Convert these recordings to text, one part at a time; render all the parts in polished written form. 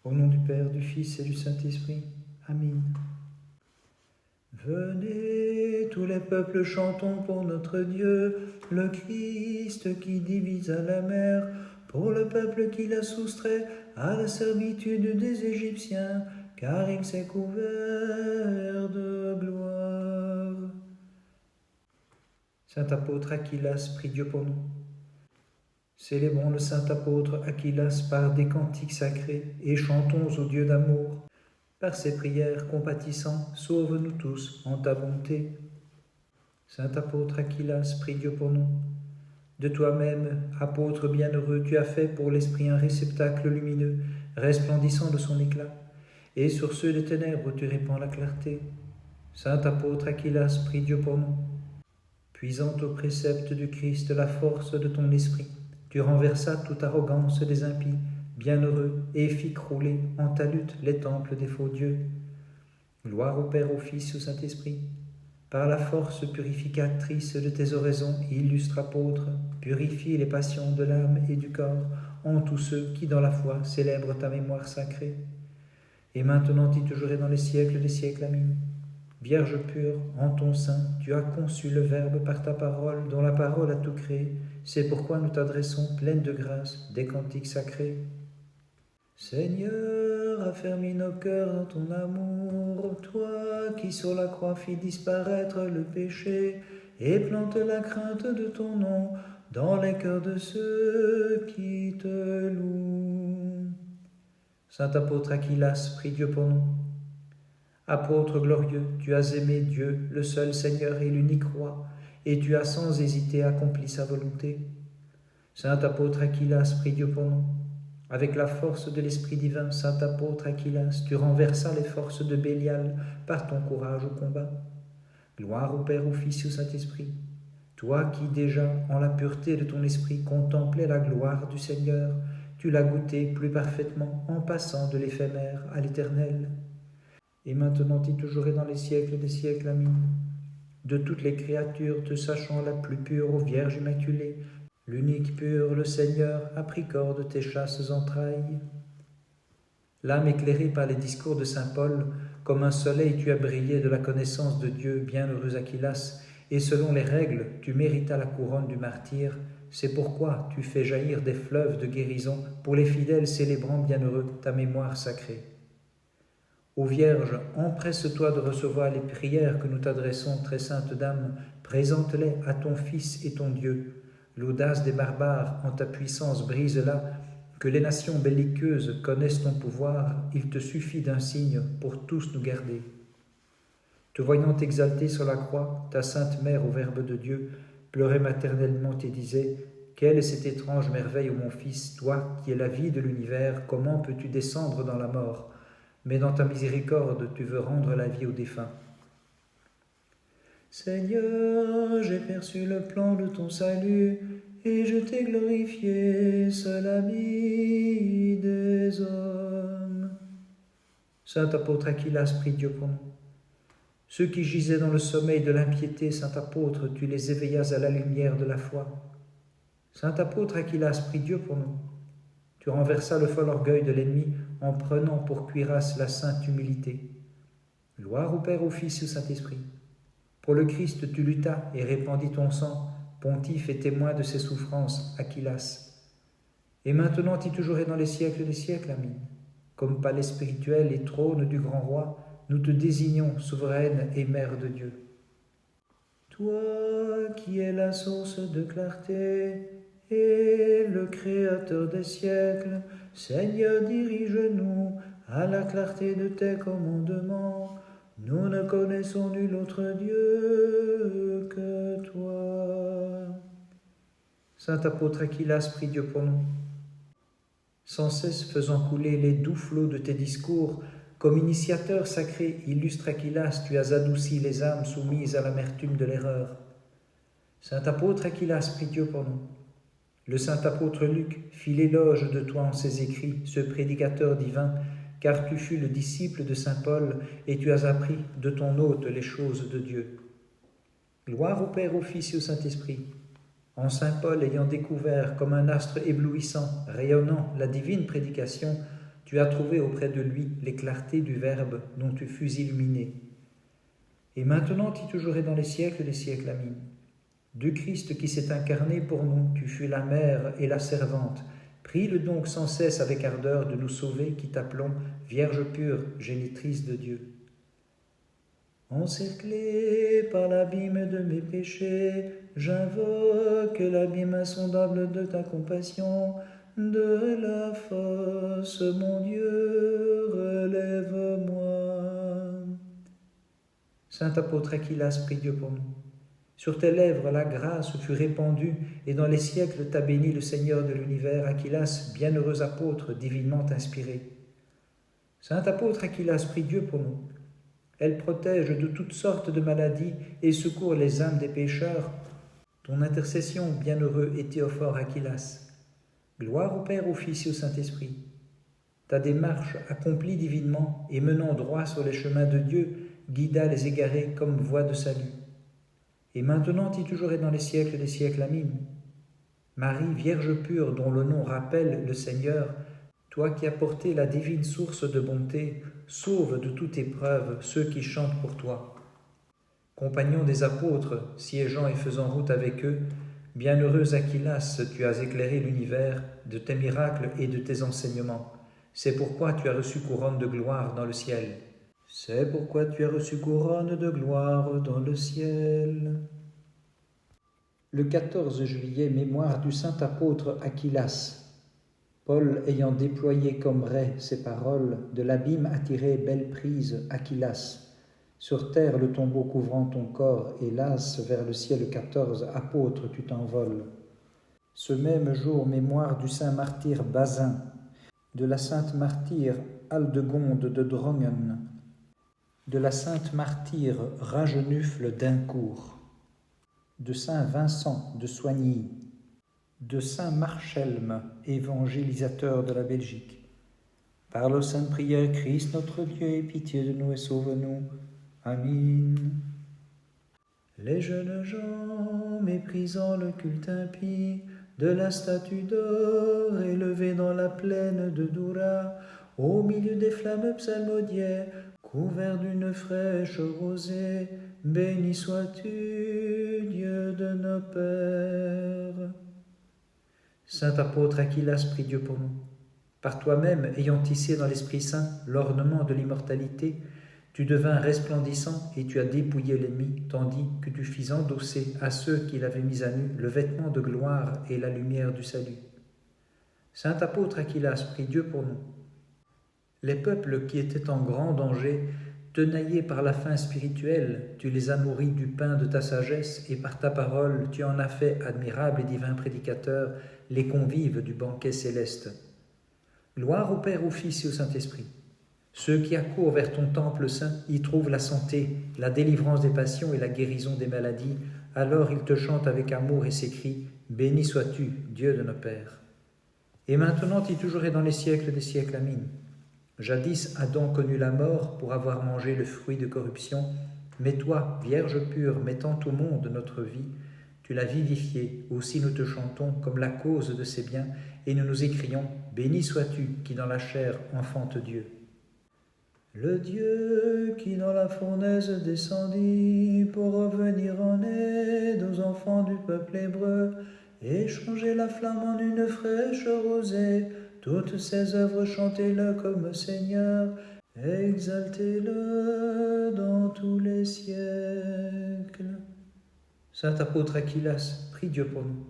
Au nom du Père, du Fils et du Saint-Esprit. Amen. Venez, tous les peuples, chantons pour notre Dieu, le Christ qui divisa la mer, pour le peuple qu'il a soustrait à la servitude des Égyptiens, car il s'est couvert de gloire. Saint apôtre Aquilas, prie Dieu pour nous. Célébrons le saint apôtre Aquilas par des cantiques sacrés et chantons au Dieu d'amour. Par ses prières compatissant, sauve-nous tous en ta bonté. Saint apôtre Aquilas, prie Dieu pour nous. De toi-même, apôtre bienheureux, tu as fait pour l'Esprit un réceptacle lumineux, resplendissant de son éclat, et sur ceux des ténèbres tu répands la clarté. Saint apôtre Aquilas, prie Dieu pour nous. Puisant au précepte du Christ la force de ton esprit, tu renversas toute arrogance des impies, bienheureux, et fis crouler en ta lutte les temples des faux dieux. Gloire au Père, au Fils, au Saint-Esprit. Par la force purificatrice de tes oraisons, illustre apôtre, purifie les passions de l'âme et du corps en tous ceux qui, dans la foi, célèbrent ta mémoire sacrée. Et maintenant et toujours et dans les siècles des siècles. Amen. Vierge pure, en ton sein, tu as conçu le Verbe par ta parole, dont la parole a tout créé. C'est pourquoi nous t'adressons, pleine de grâce, des cantiques sacrés. Seigneur, affermis nos cœurs dans ton amour, toi qui sur la croix fis disparaître le péché et plante la crainte de ton nom dans les cœurs de ceux qui te louent. Saint apôtre Aquilas, prie Dieu pour nous. Apôtre glorieux, tu as aimé Dieu, le seul Seigneur et l'unique Roi, et tu as sans hésiter accompli sa volonté. Saint apôtre Aquilas, prie Dieu pour nous. Avec la force de l'Esprit divin, saint apôtre Aquilas, tu renversas les forces de Bélial par ton courage au combat. Gloire au Père, au Fils et au Saint-Esprit. Toi qui déjà, en la pureté de ton esprit, contemplais la gloire du Seigneur, tu l'as goûté plus parfaitement en passant de l'éphémère à l'éternel. Et maintenant et toujours et dans les siècles des siècles. Amen. De toutes les créatures, te sachant la plus pure, ô Vierge Immaculée, l'unique pure, le Seigneur a pris corps de tes chastes entrailles. L'âme éclairée par les discours de saint Paul, comme un soleil tu as brillé de la connaissance de Dieu, bienheureux Aquilas, et selon les règles tu méritas la couronne du martyre. C'est pourquoi tu fais jaillir des fleuves de guérison pour les fidèles célébrant bienheureux ta mémoire sacrée. Ô Vierge, empresse-toi de recevoir les prières que nous t'adressons, très sainte Dame, présente-les à ton Fils et ton Dieu. L'audace des barbares en ta puissance brise-la, que les nations belliqueuses connaissent ton pouvoir, il te suffit d'un signe pour tous nous garder. Te voyant exalté sur la croix, ta sainte mère au Verbe de Dieu pleurait maternellement et disait « Quelle est cette étrange merveille, ô mon Fils, toi qui es la vie de l'univers, comment peux-tu descendre dans la mort ? Mais dans ta miséricorde, tu veux rendre la vie aux défunts. » Seigneur, j'ai perçu le plan de ton salut, et je t'ai glorifié, seul ami des hommes. Saint apôtre Aquilas, prie Dieu pour nous. Ceux qui gisaient dans le sommeil de l'impiété, saint apôtre, tu les éveillas à la lumière de la foi. Saint apôtre Aquilas, prie Dieu pour nous. Tu renversas le fol orgueil de l'ennemi en prenant pour cuirasse la sainte humilité. Gloire au Père, au Fils et au Saint-Esprit. Pour le Christ tu luttas et répandis ton sang, pontife et témoin de ses souffrances, Aquilas. Et maintenant et toujours et dans les siècles des siècles, Amen. Comme palais spirituel et trône du grand roi, nous te désignons souveraine et mère de Dieu. Toi qui es la source de clarté et le créateur des siècles, Seigneur, dirige-nous à la clarté de tes commandements. Nous ne connaissons nul autre Dieu que toi. Saint apôtre Aquilas, prie Dieu pour nous. Sans cesse faisant couler les doux flots de tes discours, comme initiateur sacré, illustre Aquilas, tu as adouci les âmes soumises à l'amertume de l'erreur. Saint apôtre Aquilas, prie Dieu pour nous. Le saint apôtre Luc fit l'éloge de toi en ses écrits, ce prédicateur divin, car tu fus le disciple de saint Paul et tu as appris de ton hôte les choses de Dieu. Gloire au Père, au Fils et au Saint-Esprit. En saint Paul ayant découvert comme un astre éblouissant, rayonnant la divine prédication, tu as trouvé auprès de lui les clartés du Verbe dont tu fus illuminé. Et maintenant, tu toujours et dans les siècles des siècles. Amen. Du Christ qui s'est incarné pour nous, tu fus la mère et la servante. Prie-le donc sans cesse avec ardeur de nous sauver qui t'appelons Vierge pure, génitrice de Dieu. Encerclé par l'abîme de mes péchés, j'invoque l'abîme insondable de ta compassion. De la fosse, mon Dieu, relève-moi. Saint apôtre Aquilas, prie Dieu pour nous. Sur tes lèvres la grâce fut répandue, et dans les siècles t'a béni le Seigneur de l'univers, Aquilas, bienheureux apôtre, divinement inspiré. Saint apôtre Aquilas, prie Dieu pour nous. Elle protège de toutes sortes de maladies et secourt les âmes des pécheurs. Ton intercession, bienheureux et Théophore Aquilas. Gloire au Père, au Fils et au Saint-Esprit. Ta démarche, accomplie divinement et menant droit sur les chemins de Dieu, guida les égarés comme voie de salut. Et maintenant, et toujours et dans les siècles des siècles. Amen. Marie, Vierge pure, dont le nom rappelle le Seigneur, toi qui as porté la divine source de bonté, sauve de toute épreuve ceux qui chantent pour toi. Compagnon des apôtres, siégeant et faisant route avec eux, bienheureux Aquilas, tu as éclairé l'univers de tes miracles et de tes enseignements. C'est pourquoi tu as reçu couronne de gloire dans le ciel. C'est pourquoi tu as reçu couronne de gloire dans le ciel. Le 14 juillet, mémoire du saint apôtre Aquilas. Paul, ayant déployé comme rais ses paroles, de l'abîme a tiré belle prise, Aquilas. Sur terre le tombeau couvrant ton corps, hélas, vers le ciel 14, apôtre, tu t'envoles. Ce même jour, mémoire du saint martyr Bazin, de la sainte martyre Aldegonde de Drongen, de la sainte martyre Ragenufle d'Incourt, de saint Vincent de Soigny, de saint Marchelme, évangélisateur de la Belgique. Par la sainte prière, Christ notre Dieu, aie pitié de nous et sauve-nous. Amen. Les jeunes gens, méprisant le culte impie de la statue d'or élevée dans la plaine de Doura, au milieu des flammes psalmodiées, couvert d'une fraîche rosée, béni sois-tu, Dieu de nos pères. Saint apôtre Aquilas, prie Dieu pour nous. Par toi-même, ayant tissé dans l'Esprit Saint l'ornement de l'immortalité, tu devins resplendissant et tu as dépouillé l'ennemi, tandis que tu fis endosser à ceux qui l'avaient mis à nu le vêtement de gloire et la lumière du salut. Saint apôtre Aquilas, prie Dieu pour nous. Les peuples qui étaient en grand danger, tenaillés par la faim spirituelle, tu les as nourris du pain de ta sagesse, et par ta parole tu en as fait, admirable et divin prédicateur, les convives du banquet céleste. Gloire au Père, au Fils et au Saint-Esprit. Ceux qui accourent vers ton temple saint y trouvent la santé, la délivrance des passions et la guérison des maladies. Alors ils te chantent avec amour et s'écrient « Béni sois-tu, Dieu de nos pères ». Et maintenant, y toujours et dans les siècles des siècles. Amen. Jadis, Adam connut la mort pour avoir mangé le fruit de corruption, mais toi, Vierge pure, mettant au monde notre vie, tu l'as vivifié. Aussi nous te chantons comme la cause de ces biens, et nous nous écrions « Béni sois-tu, qui dans la chair enfante Dieu ». Le Dieu qui dans la fournaise descendit pour revenir en aide aux enfants du peuple hébreu et changer la flamme en une fraîche rosée, toutes ses œuvres chantez-le comme Seigneur, exaltez-le dans tous les siècles. Saint apôtre Aquilas, prie Dieu pour nous.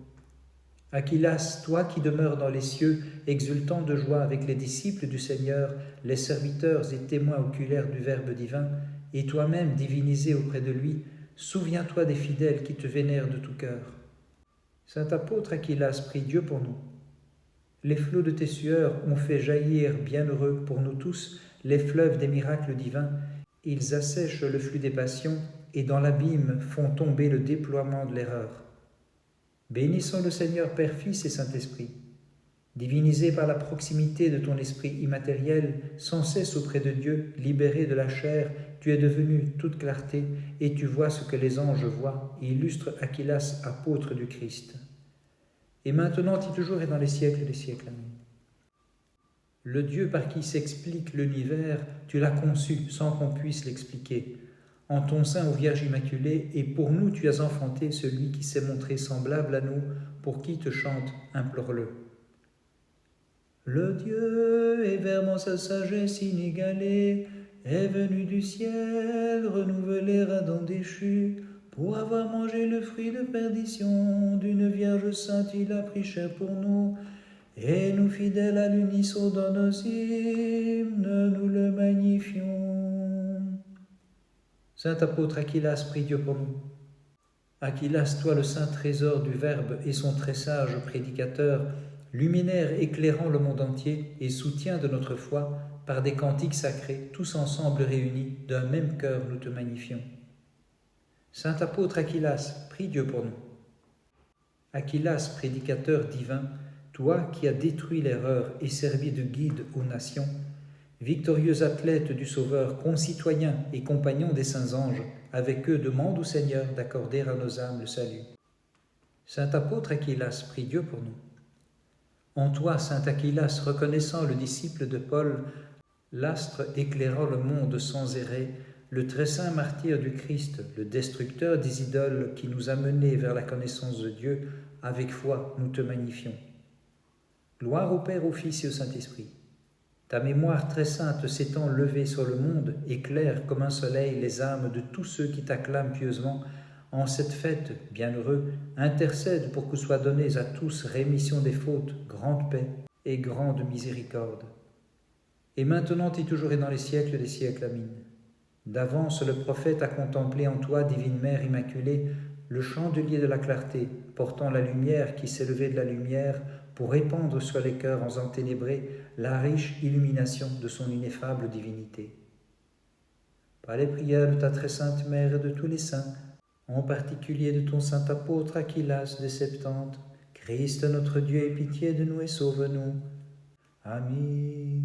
Aquilas, toi qui demeures dans les cieux, exultant de joie avec les disciples du Seigneur, les serviteurs et témoins oculaires du Verbe divin, et toi-même divinisé auprès de lui, souviens-toi des fidèles qui te vénèrent de tout cœur. Saint apôtre Aquilas, prie Dieu pour nous. Les flots de tes sueurs ont fait jaillir, bienheureux pour nous tous, les fleuves des miracles divins. Ils assèchent le flux des passions et dans l'abîme font tomber le déploiement de l'erreur. Bénissons le Seigneur Père, Fils et Saint-Esprit. Divinisé par la proximité de ton esprit immatériel, sans cesse auprès de Dieu, libéré de la chair, tu es devenu toute clarté, et tu vois ce que les anges voient, et illustre Aquilas, apôtre du Christ. Et maintenant, et toujours et dans les siècles des siècles. Amen. Le Dieu par qui s'explique l'univers, tu l'as conçu sans qu'on puisse l'expliquer. En ton sein, ô Vierge Immaculée, et pour nous tu as enfanté celui qui s'est montré semblable à nous, pour qui te chante, implore-le. Le Dieu, évermant sa sagesse inégalée, est venu du ciel renouveler Adam déchu. Pour avoir mangé le fruit de perdition d'une Vierge sainte, il a pris chair pour nous. Et nous, fidèles à l'unisson dans nos hymnes, nous le magnifions. Saint apôtre Aquilas, prie Dieu pour nous. Aquilas, toi le saint trésor du Verbe et son très sage prédicateur, luminaire éclairant le monde entier et soutien de notre foi, par des cantiques sacrés, tous ensemble réunis, d'un même cœur nous te magnifions. Saint apôtre Aquilas, prie Dieu pour nous. Aquilas, prédicateur divin, toi qui as détruit l'erreur et servi de guide aux nations, victorieux athlète du Sauveur, concitoyen et compagnon des saints anges, avec eux demande au Seigneur d'accorder à nos âmes le salut. Saint apôtre Aquilas, prie Dieu pour nous. En toi, saint Aquilas, reconnaissant le disciple de Paul, l'astre éclairant le monde sans errer, le très saint martyr du Christ, le destructeur des idoles qui nous a menés vers la connaissance de Dieu, avec foi nous te magnifions. Gloire au Père, au Fils et au Saint-Esprit. Ta mémoire très sainte s'étant levée sur le monde, éclaire comme un soleil les âmes de tous ceux qui t'acclament pieusement. En cette fête, bienheureux, intercède pour que soient données à tous rémission des fautes, grande paix et grande miséricorde. Et maintenant et toujours et dans les siècles des siècles, amin. D'avance le prophète a contemplé en toi, divine Mère Immaculée, le chandelier de la clarté, portant la lumière qui s'est levée de la lumière pour répandre sur les cœurs enténébrés la riche illumination de son ineffable divinité. Par les prières de ta très sainte Mère et de tous les saints, en particulier de ton saint apôtre Aquilas des Septante, Christ notre Dieu, aie pitié de nous et sauve-nous. Amin.